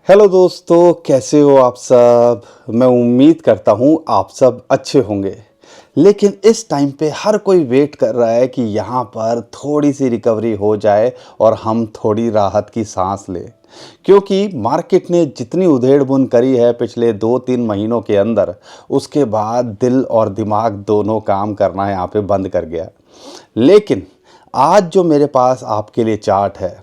Hello दोस्तों, कैसे हो आप सब। मैं उम्मीद करता हूँ आप सब अच्छे होंगे। लेकिन इस टाइम पे हर कोई वेट कर रहा है कि यहाँ पर थोड़ी सी रिकवरी हो जाए और हम थोड़ी राहत की सांस लें, क्योंकि मार्केट ने जितनी उधेड़-बुन करी है पिछले 2-3 महीनों के अंदर, उसके बाद दिल और दिमाग दोनों काम करना यहाँ पे बंद कर गया। लेकिन आज जो मेरे पास आपके लिए चार्ट है,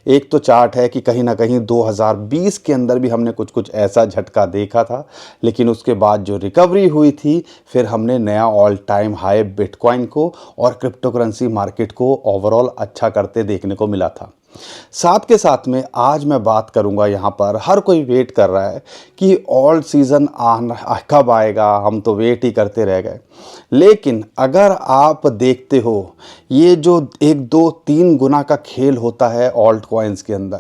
एक तो चार्ट है कि कहीं न कहीं 2020 के अंदर भी हमने कुछ-कुछ ऐसा झटका देखा था, लेकिन उसके बाद जो रिकवरी हुई थी, फिर हमने नया ऑल टाइम हाई बिटकॉइन को और क्रिप्टो करेंसी मार्केट को ओवरऑल अच्छा करते देखने को मिला था। साथ के साथ में आज मैं बात करूंगा, यहाँ पर हर कोई वेट कर रहा है कि ऑल सीज़न आना कब आएगा, हम तो वेट ही करते रह गए। लेकिन अगर आप देखते हो, ये जो 1-2-3 गुना का खेल होता है ऑल्ट कॉइन्स के अंदर,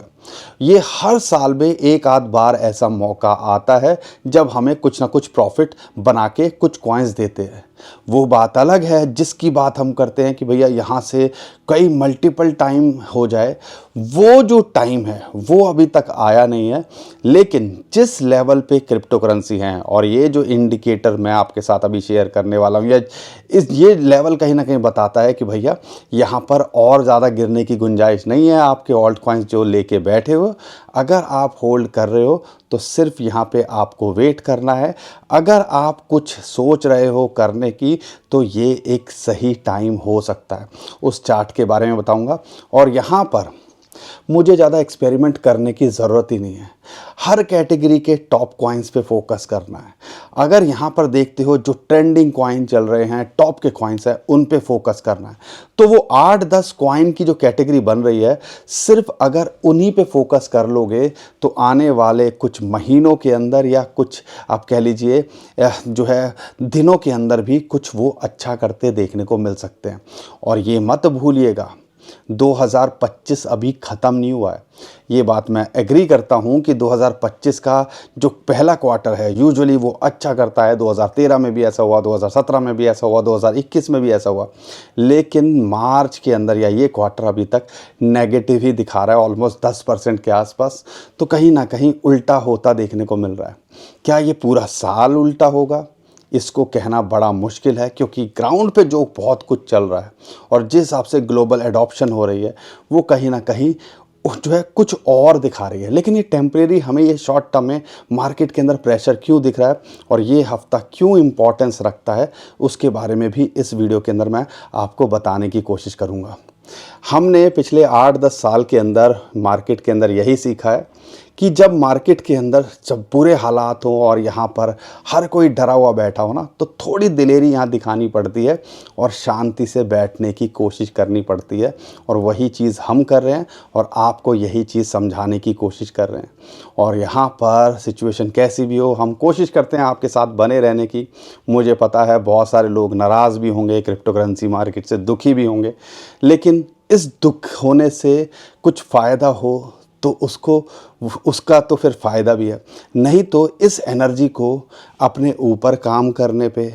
ये हर साल में एक आध बार ऐसा मौका आता है जब हमें कुछ ना कुछ प्रॉफिट बना के कुछ कॉइन्स देते हैं। वो बात अलग है जिसकी बात हम करते हैं कि भैया यहाँ से कई मल्टीपल टाइम हो जाए। वो जो टाइम है वो अभी तक आया नहीं है। लेकिन जिस लेवल पे क्रिप्टो करेंसी हैं, और ये जो इंडिकेटर मैं आपके साथ अभी शेयर करने वाला हूँ, ये लेवल कहीं ना कहीं बताता है कि भैया यहाँ पर और ज़्यादा गिरने की गुंजाइश नहीं है। आपके ऑल्ट कॉइन्स जो लेके बैठे हो, अगर आप होल्ड कर रहे हो तो सिर्फ यहाँ पे आपको वेट करना है। अगर आप कुछ सोच रहे हो करने की, तो ये एक सही टाइम हो सकता है। उस चार्ट के बारे में बताऊंगा, और यहाँ पर मुझे ज़्यादा एक्सपेरिमेंट करने की ज़रूरत ही नहीं है। हर कैटेगरी के टॉप कॉइन्स पे फोकस करना है। अगर यहाँ पर देखते हो जो ट्रेंडिंग कॉइन चल रहे हैं, टॉप के कॉइन्स हैं, उन पे फोकस करना है। तो वो 8-10 कॉइन की जो कैटेगरी बन रही है, सिर्फ अगर उन्हीं पे फोकस कर लोगे तो आने वाले कुछ महीनों के अंदर, या कुछ आप कह लीजिए जो है दिनों के अंदर भी कुछ वो अच्छा करते देखने को मिल सकते हैं। और ये मत भूलिएगा, 2025 अभी ख़त्म नहीं हुआ है। ये बात मैं एग्री करता हूँ कि 2025 का जो पहला क्वार्टर है यूजुअली वो अच्छा करता है। 2013 में भी ऐसा हुआ, 2017 में भी ऐसा हुआ, 2021 में भी ऐसा हुआ। लेकिन मार्च के अंदर या ये क्वार्टर अभी तक नेगेटिव ही दिखा रहा है, ऑलमोस्ट 10% के आसपास। तो कहीं ना कहीं उल्टा होता देखने को मिल रहा है। क्या ये पूरा साल उल्टा होगा? इसको कहना बड़ा मुश्किल है, क्योंकि ग्राउंड पे जो बहुत कुछ चल रहा है और जिस हिसाब से ग्लोबल एडॉप्शन हो रही है, वो कहीं ना कहीं जो है कुछ और दिखा रही है। लेकिन ये टेम्परेरी, हमें ये शॉर्ट टर्म में मार्केट के अंदर प्रेशर क्यों दिख रहा है और ये हफ्ता क्यों इम्पोर्टेंस रखता है, उसके बारे में भी इस वीडियो के अंदर मैं आपको बताने की कोशिश करूँगा। हमने पिछले 8-10 साल के अंदर मार्केट के अंदर यही सीखा है कि जब मार्केट के अंदर जब बुरे हालात हो और यहाँ पर हर कोई डरा हुआ बैठा हो ना, तो थोड़ी दिलेरी यहाँ दिखानी पड़ती है और शांति से बैठने की कोशिश करनी पड़ती है। और वही चीज़ हम कर रहे हैं और आपको यही चीज़ समझाने की कोशिश कर रहे हैं। और यहाँ पर सिचुएशन कैसी भी हो, हम कोशिश करते हैं आपके साथ बने रहने की। मुझे पता है बहुत सारे लोग नाराज़ भी होंगे, क्रिप्टो करेंसी मार्केट से दुखी भी होंगे, लेकिन इस दुख होने से कुछ फ़ायदा हो तो उसका तो फिर फ़ायदा भी है। नहीं तो इस एनर्जी को अपने ऊपर काम करने पे,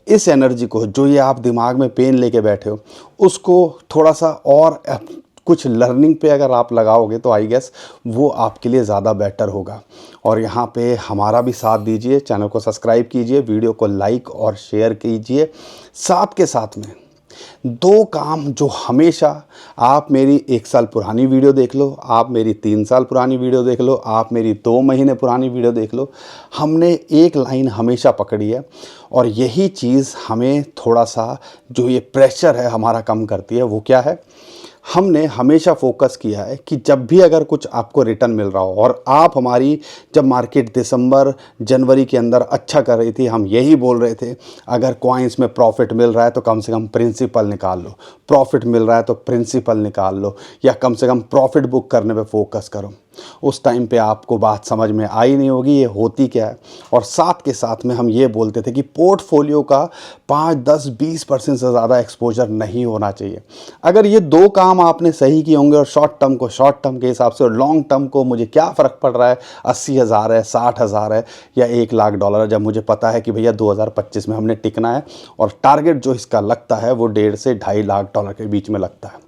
इस एनर्जी को जो ये आप दिमाग में पेन लेके बैठे हो, उसको थोड़ा सा और कुछ लर्निंग पे अगर आप लगाओगे तो आई गेस वो आपके लिए ज़्यादा बेटर होगा। और यहाँ पे हमारा भी साथ दीजिए, चैनल को सब्सक्राइब कीजिए, वीडियो को लाइक और शेयर कीजिए। साथ के साथ में दो काम जो हमेशा, आप मेरी 1 साल पुरानी वीडियो देख लो, आप मेरी 3 साल पुरानी वीडियो देख लो, आप मेरी 2 महीने पुरानी वीडियो देख लो, हमने एक लाइन हमेशा पकड़ी है और यही चीज़ हमें थोड़ा सा जो ये प्रेशर है हमारा कम करती है। वो क्या है? हमने हमेशा फोकस किया है कि जब भी अगर कुछ आपको रिटर्न मिल रहा हो, और आप हमारी जब मार्केट दिसंबर जनवरी के अंदर अच्छा कर रही थी, हम यही बोल रहे थे अगर कॉइन्स में प्रॉफिट मिल रहा है तो कम से कम प्रिंसिपल निकाल लो, प्रॉफिट मिल रहा है तो प्रिंसिपल निकाल लो, या कम से कम प्रॉफिट बुक करने पे फोकस करो। उस टाइम पे आपको बात समझ में आई नहीं होगी ये होती क्या है। और साथ के साथ में हम ये बोलते थे कि पोर्टफोलियो का 5-10-20% से ज़्यादा एक्सपोजर नहीं होना चाहिए। अगर ये दो काम आपने सही किए होंगे, और शॉर्ट टर्म को शॉर्ट टर्म के हिसाब से और लॉन्ग टर्म को मुझे क्या फ़र्क पड़ रहा है, 80,000 है, 60,000 है या $1,00,000 है, जब मुझे पता है कि भैया 2025 में हमने टिकना है और टारगेट जो इसका लगता है वो $1.5 से $2.5 लाख के बीच में लगता है।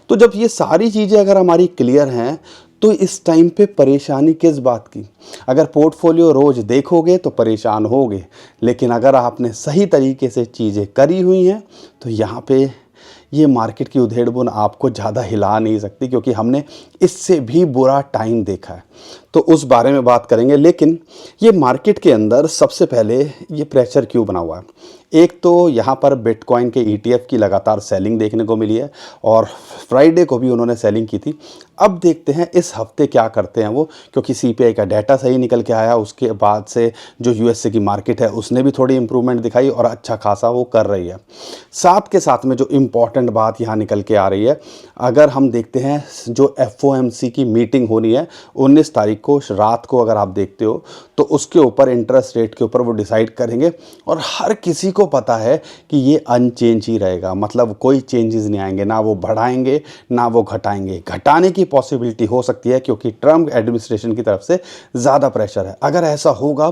तो जब ये सारी चीज़ें अगर हमारी क्लियर हैं, तो इस टाइम पे परेशानी किस बात की? अगर पोर्टफोलियो रोज़ देखोगे तो परेशान होगे, लेकिन अगर आपने सही तरीके से चीज़ें करी हुई हैं तो यहाँ पे ये मार्केट की उधेड़-बुन आपको ज़्यादा हिला नहीं सकती, क्योंकि हमने इससे भी बुरा टाइम देखा है। तो उस बारे में बात करेंगे, लेकिन ये मार्केट के अंदर सबसे पहले ये प्रेशर क्यों बना हुआ है? एक तो यहाँ पर बिटकॉइन के ईटीएफ की लगातार सेलिंग देखने को मिली है और फ्राइडे को भी उन्होंने सेलिंग की थी। अब देखते हैं इस हफ्ते क्या करते हैं वो, क्योंकि सीपीआई का डाटा सही निकल के आया, उसके बाद से जो यूएसए की मार्केट है उसने भी थोड़ी इंप्रूवमेंट दिखाई और अच्छा खासा वो कर रही है। साथ के साथ में जो इम्पॉर्टेंट बात यहाँ निकल के आ रही है, अगर हम देखते हैं जो एफओएमसी की मीटिंग होनी है 19 तारीख को रात को, अगर आप देखते हो तो उसके ऊपर इंटरेस्ट रेट के ऊपर वो डिसाइड करेंगे और हर किसी को पता है कि ये अनचेंज ही रहेगा, मतलब कोई चेंजेस नहीं आएंगे, ना वो बढ़ाएंगे ना वो घटाएंगे। घटाने की पॉसिबिलिटी हो सकती है क्योंकि ट्रम्प एडमिनिस्ट्रेशन की तरफ से ज़्यादा प्रेशर है। अगर ऐसा होगा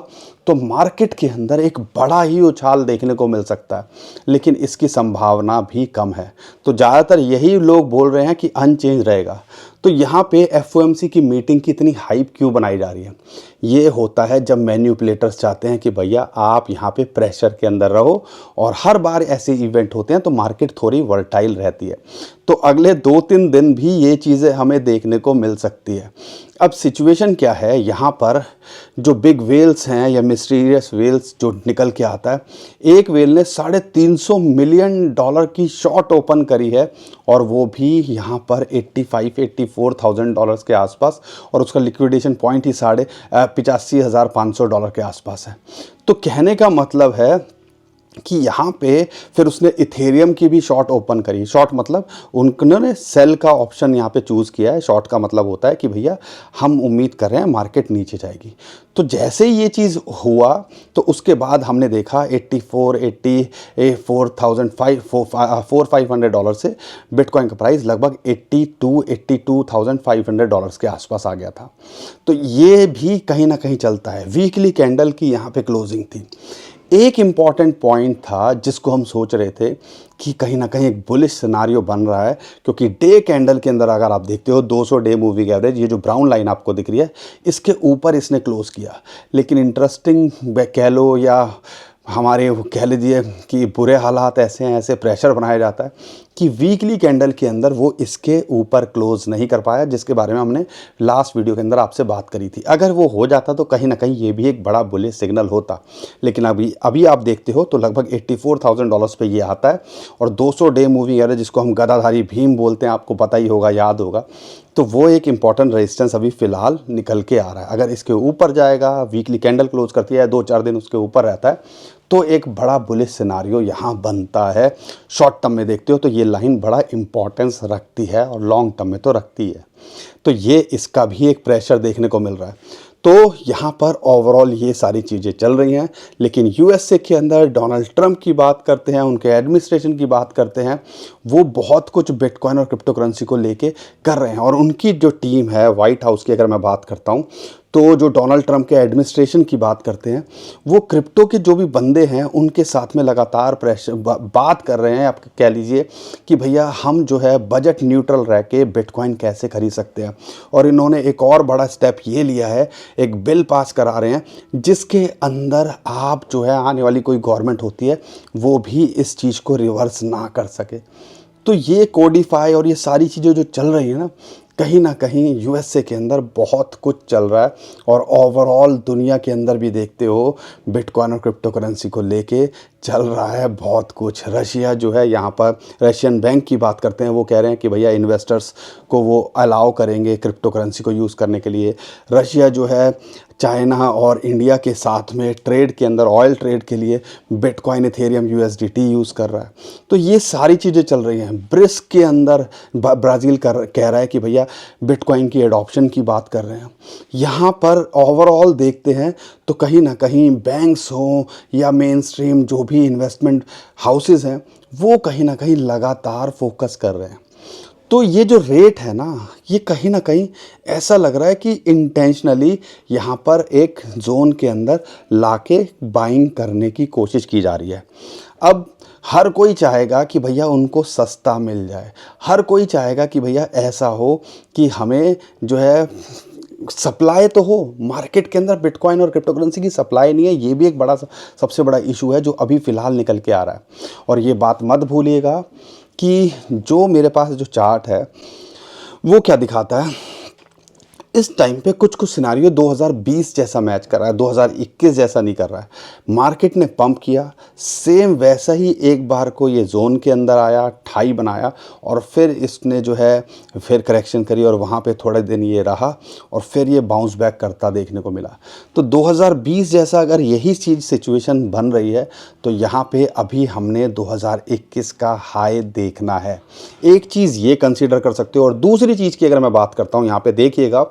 तो मार्केट के अंदर एक बड़ा ही उछाल देखने को मिल सकता है, लेकिन इसकी संभावना भी कम है। तो ज़्यादातर यही लोग बोल रहे हैं कि अनचेंज रहेगा। तो यहाँ पे एफओएमसी की मीटिंग की इतनी हाइप क्यों बनाई जा रही है? ये होता है जब मैन्युपुलेटर्स चाहते हैं कि भैया आप यहाँ पे प्रेशर के अंदर रहो, और हर बार ऐसे इवेंट होते हैं तो मार्केट थोड़ी वर्टाइल रहती है। तो अगले 2-3 दिन भी ये चीज़ें हमें देखने को मिल सकती है। अब सिचुएशन क्या है, यहाँ पर जो बिग वेल्स हैं या मिस्टीरियस वेल्स जो निकल के आता है, एक वेल ने $350 मिलियन की शॉर्ट ओपन करी है, और वो भी यहाँ पर $84,000 के आसपास, और उसका लिक्विडेशन पॉइंट ही $85,500 के आसपास है। तो कहने का मतलब है कि यहाँ पे फिर उसने इथेरियम की भी शॉर्ट ओपन करी। शॉर्ट मतलब उन्होंने सेल का ऑप्शन यहाँ पे चूज़ किया है। शॉर्ट का मतलब होता है कि भैया हम उम्मीद कर रहे हैं मार्केट नीचे जाएगी। तो जैसे ही ये चीज़ हुआ तो उसके बाद हमने देखा 84,500 से बिटकॉइन का प्राइस लगभग $82,500 के आसपास आ गया था। तो ये भी कहीं ना कहीं चलता है। वीकली कैंडल की यहाँ पे क्लोजिंग थी। एक इम्पॉर्टेंट पॉइंट था जिसको हम सोच रहे थे कि कहीं ना कहीं एक बुलिश सिनारियो बन रहा है, क्योंकि डे कैंडल के अंदर अगर आप देखते हो 200 डे मूविंग एवरेज, ये जो ब्राउन लाइन आपको दिख रही है, इसके ऊपर इसने क्लोज किया। लेकिन इंटरेस्टिंग कह लो या हमारे कह लीजिए कि बुरे हालात ऐसे हैं, ऐसे प्रेशर बनाया जाता है कि वीकली कैंडल के अंदर वो इसके ऊपर क्लोज नहीं कर पाया, जिसके बारे में हमने लास्ट वीडियो के अंदर आपसे बात करी थी। अगर वो हो जाता तो कहीं ना कहीं ये भी एक बड़ा बुलिश सिग्नल होता, लेकिन अभी आप देखते हो तो लगभग $84,000 पे ये आता है। और 200 डे मूविंग एवरेज, जिसको हम गदाधारी भीम बोलते हैं, आपको पता ही होगा, याद होगा, तो वो एक इंपॉर्टेंट रेजिस्टेंस अभी फ़िलहाल निकल के आ रहा है। अगर इसके ऊपर जाएगा, वीकली कैंडल क्लोज करती है, 2-4 दिन उसके ऊपर रहता है, तो एक बड़ा बुलिश सिनारियो यहाँ बनता है। शॉर्ट टर्म में देखते हो तो ये लाइन बड़ा इंपॉर्टेंस रखती है, और लॉन्ग टर्म में तो रखती है। तो ये इसका भी एक प्रेशर देखने को मिल रहा है। तो यहाँ पर ओवरऑल ये सारी चीज़ें चल रही हैं, लेकिन यूएसए के अंदर डोनाल्ड ट्रंप की बात करते हैं, उनके एडमिनिस्ट्रेशन की बात करते हैं, वो बहुत कुछ बिटकॉइन और क्रिप्टो करेंसी को लेके कर रहे हैं। और उनकी जो टीम है व्हाइट हाउस की, अगर मैं बात करता हूँ, तो जो डोनाल्ड ट्रंप के एडमिनिस्ट्रेशन की बात करते हैं, वो क्रिप्टो के जो भी बंदे हैं उनके साथ में लगातार प्रेशर बात कर रहे हैं। आप कह लीजिए कि भैया हम जो है बजट न्यूट्रल रह के बिटकॉइन कैसे खरीद सकते हैं। और इन्होंने एक और बड़ा स्टेप ये लिया है, एक बिल पास करा रहे हैं जिसके अंदर आप जो है आने वाली कोई गवर्नमेंट होती है वो भी इस चीज़ को रिवर्स ना कर सके। तो ये कोडिफाई और ये सारी चीज़ें जो चल रही है ना कहीं यूएसए के अंदर बहुत कुछ चल रहा है। और ओवरऑल दुनिया के अंदर भी देखते हो बिटकॉइन और क्रिप्टो करेंसी को लेके चल रहा है बहुत कुछ। रशिया जो है, यहाँ पर रशियन बैंक की बात करते हैं, वो कह रहे हैं कि भैया इन्वेस्टर्स को वो अलाउ करेंगे क्रिप्टो करेंसी को यूज़ करने के लिए। रशिया जो है चाइना और इंडिया के साथ में ट्रेड के अंदर, ऑयल ट्रेड के लिए बिटकॉइन, इथेरियम, यूएसडीटी यूज़ कर रहा है। तो ये सारी चीज़ें चल रही हैं। ब्रिक्स के अंदर ब्राज़ील कह रहा है कि भैया बिटकॉइन की एडॉप्शन की बात कर रहे हैं। यहाँ पर ओवरऑल देखते हैं तो कहीं ना कहीं बैंक्स हों या मेन स्ट्रीम जो भी इन्वेस्टमेंट हाउसेस हैं, वो कहीं ना कहीं लगातार फोकस कर रहे हैं। तो ये जो रेट है ना, ये कहीं ना कहीं ऐसा लग रहा है कि इंटेंशनली यहाँ पर एक जोन के अंदर लाके बाइंग करने की कोशिश की जा रही है। अब हर कोई चाहेगा कि भैया उनको सस्ता मिल जाए, हर कोई चाहेगा कि भैया ऐसा हो कि हमें जो है सप्लाई तो हो मार्केट के अंदर। बिटकॉइन और क्रिप्टो करेंसी की सप्लाई नहीं है, ये भी एक बड़ा सबसे बड़ा इशू है जो अभी फ़िलहाल निकल के आ रहा है। और ये बात मत भूलिएगा कि जो मेरे पास जो चार्ट है वो क्या दिखाता है, इस टाइम पे कुछ कुछ सिनारियो 2020 जैसा मैच कर रहा है, 2021 जैसा नहीं कर रहा है। मार्केट ने पंप किया, सेम वैसा ही एक बार को ये जोन के अंदर आया, ठाई बनाया और फिर इसने जो है फिर करेक्शन करी और वहाँ पे थोड़े दिन ये रहा और फिर ये बाउंस बैक करता देखने को मिला। तो 2020 जैसा अगर यही चीज़ सिचुएशन बन रही है तो यहाँ पे अभी हमने 2021 का हाई देखना है। एक चीज़ ये कंसीडर कर सकते हो। और दूसरी चीज़ की अगर मैं बात करता हूँ, यहाँ पे देखिएगा,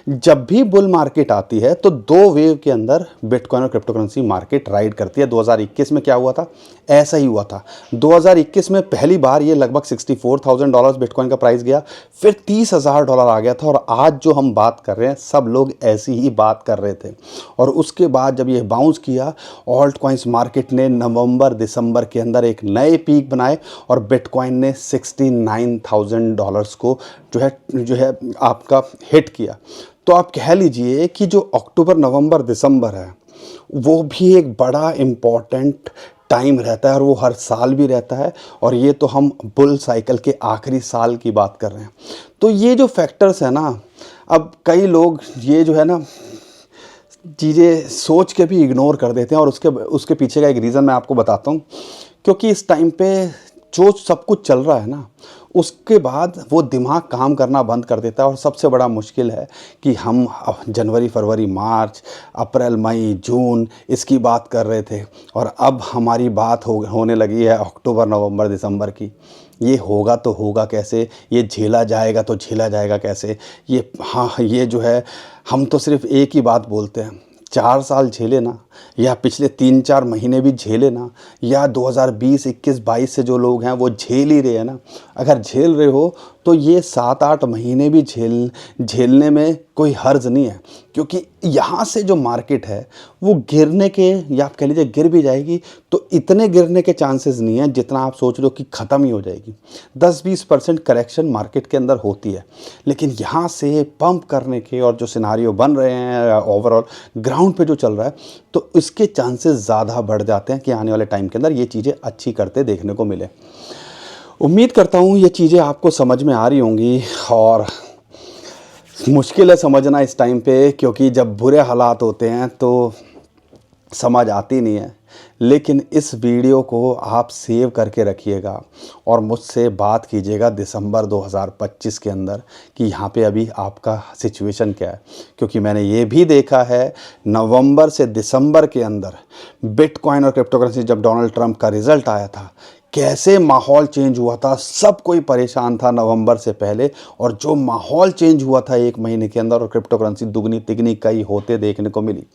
जब भी बुल मार्केट आती है तो दो वेव के अंदर बिटकॉइन और क्रिप्टो करेंसी मार्केट राइड करती है। 2021 में क्या हुआ था, ऐसा ही हुआ था। 2021 में पहली बार ये लगभग $64,000 बिटकॉइन का प्राइस गया, फिर $30,000 आ गया था। और आज जो हम बात कर रहे हैं सब लोग ऐसी ही बात कर रहे थे। और उसके बाद जब ये बाउंस किया, ऑल्ट कॉइन्स मार्केट ने नवंबर दिसंबर के अंदर एक नए पीक बनाए और बिटकॉइन ने $69,000 को जो है आपका हिट किया। तो आप कह लीजिए कि जो अक्टूबर नवंबर दिसंबर है वो भी एक बड़ा इम्पॉर्टेंट टाइम रहता है और वो हर साल भी रहता है। और ये तो हम बुल साइकिल के आखिरी साल की बात कर रहे हैं। तो ये जो फैक्टर्स है ना, अब कई लोग ये जो है ना चीज़ें सोच के भी इग्नोर कर देते हैं। और उसके पीछे का एक रीज़न मैं आपको बताता हूँ। क्योंकि इस टाइम पे जो सब कुछ चल रहा है ना, उसके बाद वो दिमाग काम करना बंद कर देता है। और सबसे बड़ा मुश्किल है कि हम जनवरी फरवरी मार्च अप्रैल मई जून इसकी बात कर रहे थे और अब हमारी बात होने लगी है अक्टूबर नवंबर दिसंबर की। ये होगा तो होगा कैसे, ये झेला जाएगा तो झेला जाएगा कैसे। ये हाँ, ये जो है हम तो सिर्फ एक ही बात बोलते हैं, 4 साल झेले ना, या पिछले 3-4 महीने भी झेले ना, या 2020 21 22 से जो लोग हैं वो झेल ही रहे हैं ना। अगर झेल रहे हो तो ये 7-8 महीने भी झेलने में कोई हर्ज नहीं है। क्योंकि यहाँ से जो मार्केट है वो गिरने के, या आप कह लीजिए गिर भी जाएगी तो इतने गिरने के चांसेस नहीं है जितना आप सोच रहे हो कि ख़त्म ही हो जाएगी। 10-20% करेक्शन मार्केट के अंदर होती है, लेकिन यहाँ से पंप करने के और जो सिनारियो बन रहे हैं ओवरऑल ग्राउंड पे जो चल रहा है, तो इसके चांसेस ज़्यादा बढ़ जाते हैं कि आने वाले टाइम के अंदर ये चीज़ें अच्छी करते देखने को मिले। उम्मीद करता हूँ ये चीज़ें आपको समझ में आ रही होंगी। और मुश्किल है समझना इस टाइम पे, क्योंकि जब बुरे हालात होते हैं तो समझ आती नहीं है। लेकिन इस वीडियो को आप सेव करके रखिएगा और मुझसे बात कीजिएगा दिसंबर 2025 के अंदर कि यहाँ पे अभी आपका सिचुएशन क्या है। क्योंकि मैंने ये भी देखा है नवंबर से दिसंबर के अंदर बिटकॉइन और क्रिप्टो करेंसी, जब डोनाल्ड ट्रंप का रिज़ल्ट आया था, कैसे माहौल चेंज हुआ था। सब कोई परेशान था नवंबर से पहले, और जो माहौल चेंज हुआ था 1 महीने के अंदर और क्रिप्टो करेंसी दुगनी तिगनी कई होते देखने को मिली।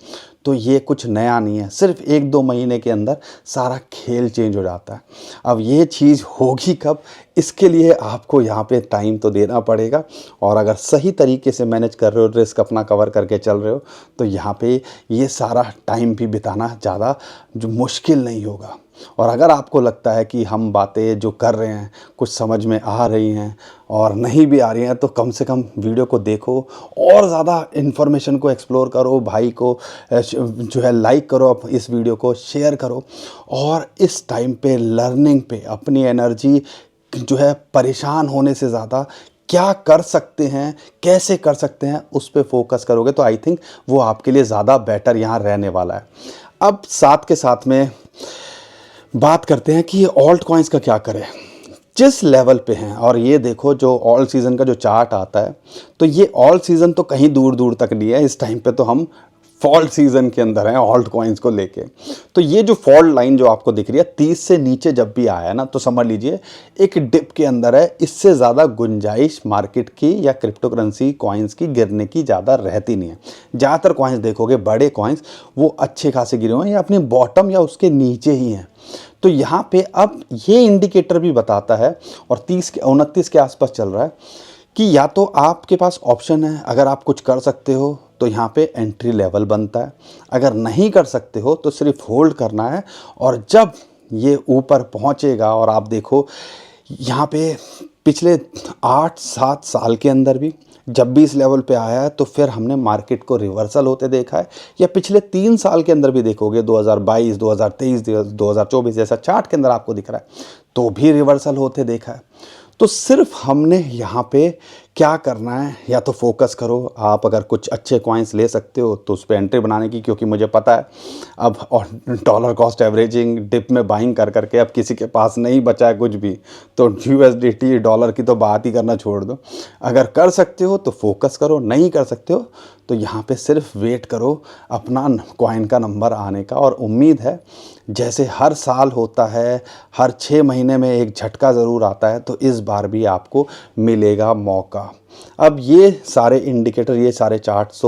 तो ये कुछ नया नहीं है, सिर्फ 1-2 महीने के अंदर सारा खेल चेंज हो जाता है। अब ये चीज़ होगी कब, इसके लिए आपको यहाँ पे टाइम तो देना पड़ेगा। और अगर सही तरीके से मैनेज कर रहे हो, रिस्क अपना कवर करके चल रहे हो, तो यहाँ पे ये सारा टाइम भी बिताना ज़्यादा जो मुश्किल नहीं होगा। और अगर आपको लगता है कि हम बातें जो कर रहे हैं कुछ समझ में आ रही हैं और नहीं भी आ रही हैं, तो कम से कम वीडियो को देखो और ज़्यादा इन्फॉर्मेशन को एक्सप्लोर करो, भाई को जो है लाइक करो, इस वीडियो को शेयर करो। और इस टाइम पे लर्निंग पे अपनी एनर्जी जो है परेशान होने से ज़्यादा क्या कर सकते हैं, कैसे कर सकते हैं, उस पे फोकस करोगे तो आई थिंक वो आपके लिए ज़्यादा बेटर यहाँ रहने वाला है। अब साथ के साथ में बात करते हैं कि ये ऑल्ट कॉइन्स का क्या करें, जिस लेवल पे हैं। और ये देखो जो ऑल सीज़न का जो चार्ट आता है, तो ये ऑल सीज़न तो कहीं दूर दूर तक नहीं है। इस टाइम पे तो हम फॉल सीज़न के अंदर हैं ऑल्ट कॉइन्स को लेके। तो ये जो फॉल लाइन जो आपको दिख रही है 30 से नीचे जब भी आया है ना, तो समझ लीजिए एक डिप के अंदर है। इससे ज़्यादा गुंजाइश मार्केट की या क्रिप्टो करेंसी कॉइन्स की गिरने की ज़्यादा रहती नहीं है। ज़्यादातर कॉइन्स देखोगे, बड़े कॉइन्स वो अच्छे खासे गिरे हुए हैं या अपने बॉटम या उसके नीचे ही हैं। तो यहाँ पे अब ये इंडिकेटर भी बताता है, और 29 के आसपास चल रहा है, कि या तो आपके पास ऑप्शन है, अगर आप कुछ कर सकते हो तो यहाँ पे एंट्री लेवल बनता है, अगर नहीं कर सकते हो तो सिर्फ होल्ड करना है। और जब ये ऊपर पहुंचेगा और आप देखो यहाँ पे पिछले 8-7 साल के अंदर भी जब भी इस लेवल पे आया है तो फिर हमने मार्केट को रिवर्सल होते देखा है, या पिछले 3 साल के अंदर भी देखोगे 2022, 2023, 2024 जैसा चार्ट के अंदर आपको दिख रहा है तो भी रिवर्सल होते देखा है। तो सिर्फ हमने यहाँ पे क्या करना है, या तो फोकस करो, आप अगर कुछ अच्छे कॉइन्स ले सकते हो तो उस पर एंट्री बनाने की, क्योंकि मुझे पता है अब और डॉलर कॉस्ट एवरेजिंग डिप में बाइंग कर करके अब किसी के पास नहीं बचा है कुछ भी, तो यूएसडीटी डॉलर की तो बात ही करना छोड़ दो। अगर कर सकते हो तो फोकस करो, नहीं कर सकते हो तो यहाँ पे सिर्फ वेट करो अपना कॉइन का नंबर आने का। और उम्मीद है जैसे हर साल होता है, हर 6 महीने में एक झटका ज़रूर आता है, तो इस बार भी आपको मिलेगा मौका। अब ये सारे इंडिकेटर, ये सारे चार्ट्स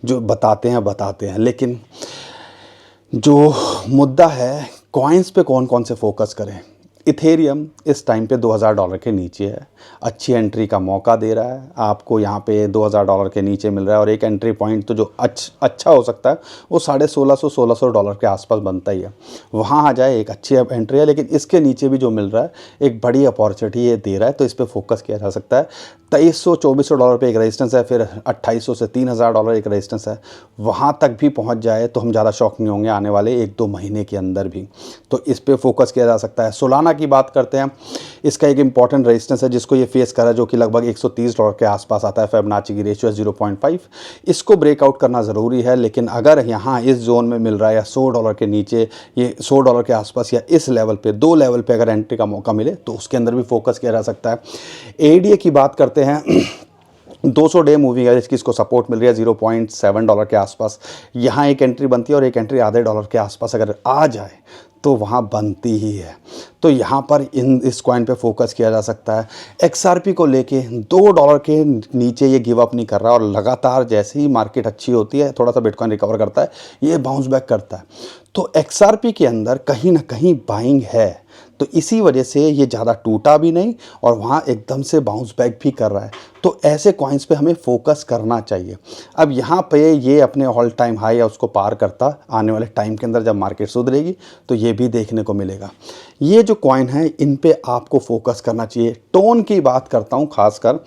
जो बताते हैं, लेकिन जो मुद्दा है कॉइन्स पे कौन कौन से फोकस करें। इथेरियम इस टाइम पे $2000 के नीचे है, अच्छी एंट्री का मौका दे रहा है आपको, यहाँ पे $2000 के नीचे मिल रहा है। और एक एंट्री पॉइंट तो जो अच्छा हो सकता है वो $1600-1600 के आसपास बनता ही है, वहाँ आ जाए एक अच्छी एंट्री है। लेकिन इसके नीचे भी जो मिल रहा है एक बड़ी अपॉर्चुनिटी ये दे रहा है, तो इस पर फोकस किया जा सकता है। $2300-2400 पे एक रेजिस्टेंस है, फिर $2800 से $3000 एक रेजिस्टेंस है, वहाँ तक भी पहुँच जाए तो हम ज़्यादा शॉक नहीं होंगे आने वाले 1-2 महीने के अंदर भी, तो इस पर फोकस किया जा सकता है। सोलाना की बात करते हैं, इसका एक इंपॉर्टेंट रेजिस्टेंस है जिसको ये फेस कर रहा है, जो कि लगभग $130 के आसपास आता है। फिबोनाची की रेशियो है 0.5, इसको ब्रेकआउट करना ज़रूरी है। लेकिन अगर यहाँ इस जोन में मिल रहा है या $100 के नीचे, ये $100 के आसपास, या इस लेवल पे, 2 लेवल पे अगर एंट्री का मौका मिले तो उसके अंदर भी फोकस किया जा सकता है। एडीए की बात करते हैं 200 डे मूविंग एवरेज की इसको सपोर्ट मिल रही है $0.7 के आसपास, यहाँ एक एंट्री बनती है और एक एंट्री आधे डॉलर के आसपास अगर आ जाए तो वहाँ बनती ही है। तो यहाँ पर इस कॉइन पे फोकस किया जा सकता है। एक्सआरपी को लेके $2 के नीचे ये गिव अप नहीं कर रहा, और लगातार जैसे ही मार्केट अच्छी होती है थोड़ा सा बिटकॉइन रिकवर करता है, ये बाउंस बैक करता है। तो एक्सआरपी के अंदर कहीं ना कहीं बाइंग है, तो इसी वजह से ये ज़्यादा टूटा भी नहीं और वहाँ एकदम से बाउंस बैक भी कर रहा है। तो ऐसे कॉइन्स पे हमें फोकस करना चाहिए। अब यहाँ पे ये अपने ऑल टाइम हाई या उसको पार करता आने वाले टाइम के अंदर जब मार्केट सुधरेगी तो ये भी देखने को मिलेगा। ये जो कॉइन है इन पे आपको फोकस करना चाहिए। टोन की बात करता हूँ खासकर,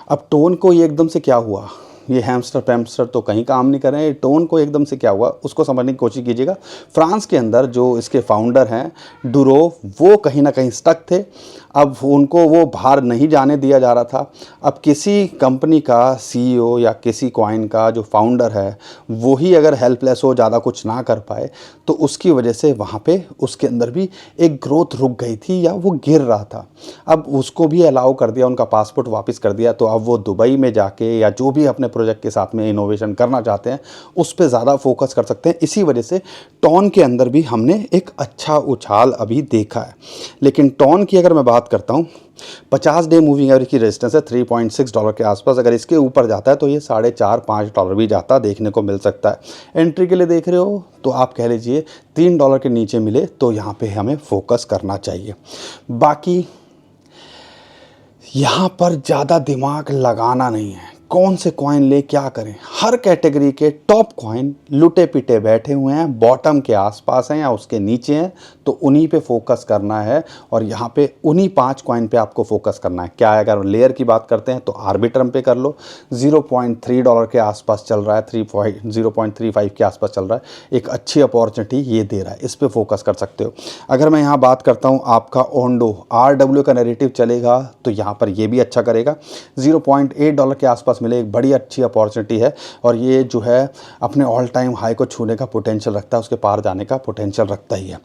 अब टोन को ये एकदम से क्या हुआ, ये हैमस्टर पैमस्टर तो कहीं काम नहीं कर रहे हैं, टोन को एकदम से क्या हुआ उसको समझने की कोशिश कीजिएगा। फ्रांस के अंदर जो इसके फाउंडर हैं डुरो, वो कहीं ना कहीं स्टक थे, अब उनको वो बाहर नहीं जाने दिया जा रहा था। अब किसी कंपनी का सीईओ या किसी कॉइन का जो फाउंडर है वही अगर हेल्पलेस हो, ज़्यादा कुछ ना कर पाए, तो उसकी वजह से वहाँ पे उसके अंदर भी एक ग्रोथ रुक गई थी या वो गिर रहा था। अब उसको भी अलाउ कर दिया, उनका पासपोर्ट वापस कर दिया, तो अब वो दुबई में जाके या जो भी अपने प्रोजेक्ट के साथ में इनोवेशन करना चाहते हैं उस पर ज़्यादा फोकस कर सकते हैं। इसी वजह से टॉन के अंदर भी हमने एक अच्छा उछाल अभी देखा है। लेकिन टॉन की अगर मैं बात करता हूँ, 50 डे मूविंग एवरेज की रेजिस्टेंस है $3.6 के आसपास, अगर इसके ऊपर जाता है तो ये $4.5-5 भी जाता देखने को मिल सकता है। एंट्री के लिए देख रहे हो तो आप कह लीजिए $3 के नीचे मिले तो यहाँ पे हमें फोकस करना चाहिए। बाकी यहाँ पर ज़्यादा दिमाग लगाना नहीं है, कौन से कॉइन ले क्या करें। हर कैटेगरी के टॉप कॉइन लुटे पिटे बैठे हुए हैं, बॉटम के आसपास हैं या उसके नीचे हैं, तो उन्हीं पे फोकस करना है। और यहाँ पे उन्हीं 5 कॉइन पे आपको फोकस करना है। क्या है, अगर लेयर की बात करते हैं तो आर्बिट्रम पे कर लो, $0.3 के आसपास चल रहा है, 0.35 के आसपास चल रहा है, एक अच्छी अपॉर्चुनिटी ये दे रहा है, इस पर फोकस कर सकते हो। अगर मैं यहाँ बात करता हूँ आपका ओंडो, RW का नैरेटिव चलेगा तो यहाँ पर ये भी अच्छा करेगा, $0.8 के आसपास मिले, एक बड़ी अच्छी अपॉर्चुनिटी है। और ये जो है अपने ऑल टाइम हाई को छूने का पोटेंशियल रखता है, उसके पार जाने का पोटेंशियल रखता ही है।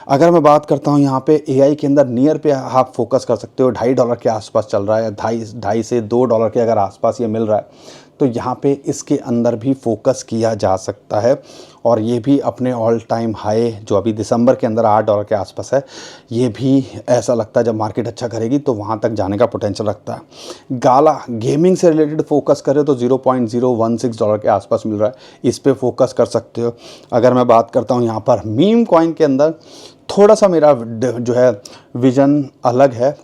अगर मैं बात करता हूँ यहाँ पे एआई के अंदर, नियर पे आप फोकस कर सकते हो, $2.5 के आसपास चल रहा है, ढाई से $2 के अगर आसपास ये मिल रहा है तो यहाँ पे इसके अंदर भी फोकस किया जा सकता है। और ये भी अपने ऑल टाइम हाई जो अभी दिसंबर के अंदर $8 के आसपास है, ये भी ऐसा लगता है जब मार्केट अच्छा करेगी तो वहाँ तक जाने का पोटेंशियल रखता है। गाला गेमिंग से रिलेटेड फोकस करें तो $0.016 के आसपास मिल रहा है, इस पर फोकस कर सकते हो। अगर मैं बात करता हूँ यहाँ पर मीम कॉइन के अंदर, थोड़ा सा मेरा जो है विज़न अलग है।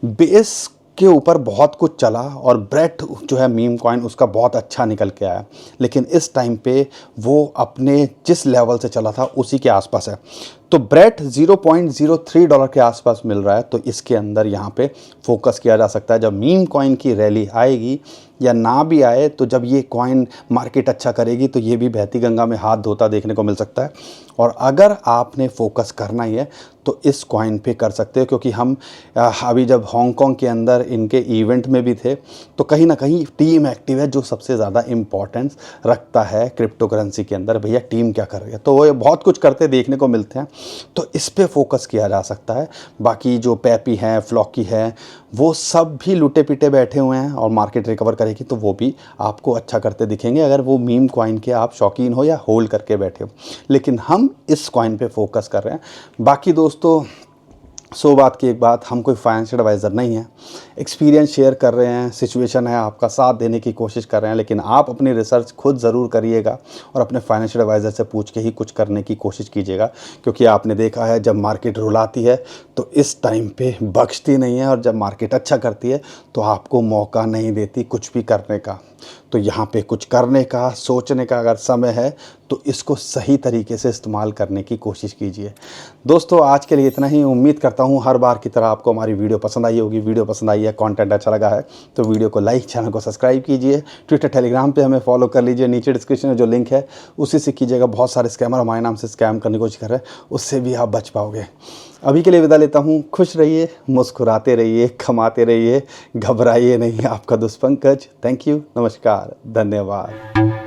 बेस के ऊपर बहुत कुछ चला और ब्रेट जो है मीम कॉइन उसका बहुत अच्छा निकल के आया, लेकिन इस टाइम पे वो अपने जिस लेवल से चला था उसी के आसपास है। तो ब्रेट $0.03 के आसपास मिल रहा है, तो इसके अंदर यहाँ पे फोकस किया जा सकता है। जब मीम कॉइन की रैली आएगी या ना भी आए, तो जब ये कॉइन मार्केट अच्छा करेगी तो ये भी बहती गंगा में हाथ धोता देखने को मिल सकता है। और अगर आपने फोकस करना ही है तो इस कॉइन पे कर सकते हो, क्योंकि हम अभी जब हांगकांग के अंदर इनके इवेंट में भी थे तो कहीं ना कहीं टीम एक्टिव है, जो सबसे ज़्यादा इम्पॉर्टेंस रखता है क्रिप्टो करेंसी के अंदर। भैया टीम क्या कर रही है, तो वो बहुत कुछ करते देखने को मिलते हैं, तो इस पे फोकस किया जा सकता है। बाकी जो पैपी हैं, फ्लॉकी है, वो सब भी लुटे पिटे बैठे हुए हैं और मार्केट रिकवर करेगी तो वो भी आपको अच्छा करते दिखेंगे, अगर वो मीम कॉइन के आप शौकीन हो या होल्ड करके बैठे हो। लेकिन हम इस कॉइन पे फोकस कर रहे हैं। बाकी दोस्तों, सो बात की एक बात, हम कोई फाइनेंशियल एडवाइज़र नहीं है, एक्सपीरियंस शेयर कर रहे हैं, सिचुएशन है, आपका साथ देने की कोशिश कर रहे हैं, लेकिन आप अपनी रिसर्च खुद ज़रूर करिएगा और अपने फाइनेंशियल एडवाइज़र से पूछ के ही कुछ करने की कोशिश कीजिएगा। क्योंकि आपने देखा है जब मार्केट रुलाती है तो इस टाइम पे बख्शती नहीं है, और जब मार्केट अच्छा करती है तो आपको मौका नहीं देती कुछ भी करने का। तो यहाँ पे कुछ करने का, सोचने का अगर समय है तो इसको सही तरीके से इस्तेमाल करने की कोशिश कीजिए। दोस्तों, आज के लिए इतना ही। उम्मीद करता हूँ हर बार की तरह आपको हमारी वीडियो पसंद आई होगी। वीडियो पसंद आई है, कंटेंट अच्छा लगा है तो वीडियो को लाइक, चैनल को सब्सक्राइब कीजिए। ट्विटर, टेलीग्राम पे हमें फॉलो कर लीजिए, नीचे डिस्क्रिप्शन में जो लिंक है उसी से कीजिएगा। बहुत सारे स्कैमर हमारे नाम से स्कैम करने की कोशिश कर रहे हैं, उससे भी आप बच पाओगे। अभी के लिए विदा लेता हूँ। खुश रहिए, मुस्कुराते रहिए, कमाते रहिए, घबराइए नहीं। आपका दोस्त पंकज। थैंक यू, नमस्कार, धन्यवाद।